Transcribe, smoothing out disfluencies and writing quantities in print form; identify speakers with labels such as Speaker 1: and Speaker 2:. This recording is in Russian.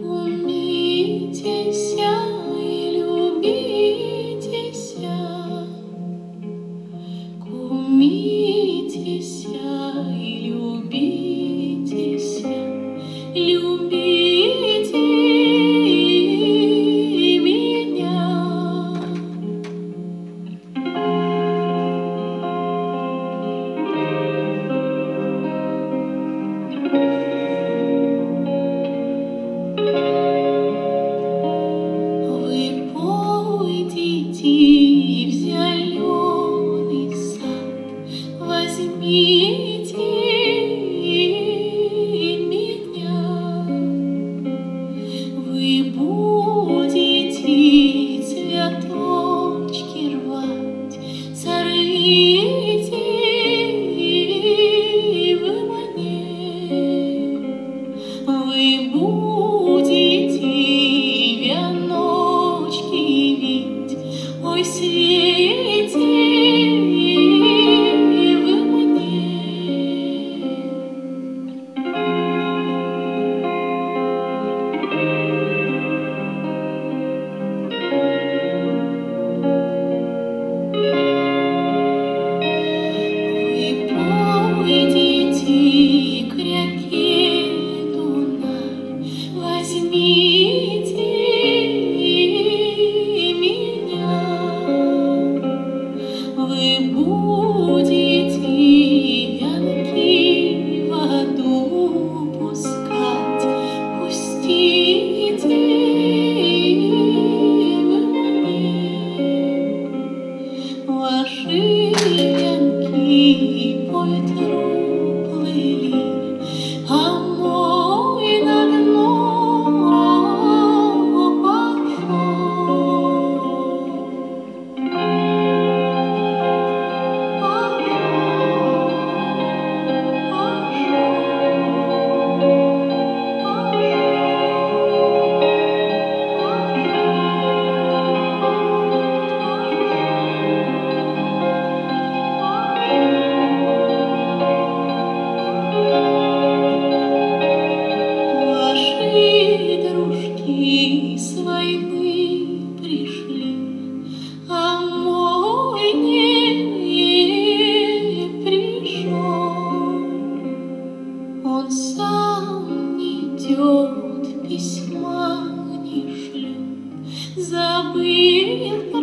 Speaker 1: Умейтеся и любитеся, умейтеся и любитеся, любите меня. Вы пойдите в зеленый сад, возьмите меня. Вы будете цветочки рвать, сорвите вы мне. Вы будете веночки вить, ой, свете вы мне. Вы пойдите к реке Дунай, возьмите меня. Вы будете вянки в воду пускать, пустите вы мне. Ваши венки по ветру плыли, а мой на дно Ваши дружки с войны пришли, а мой не пришел. Он сам не идет, письма не шлет, забыл.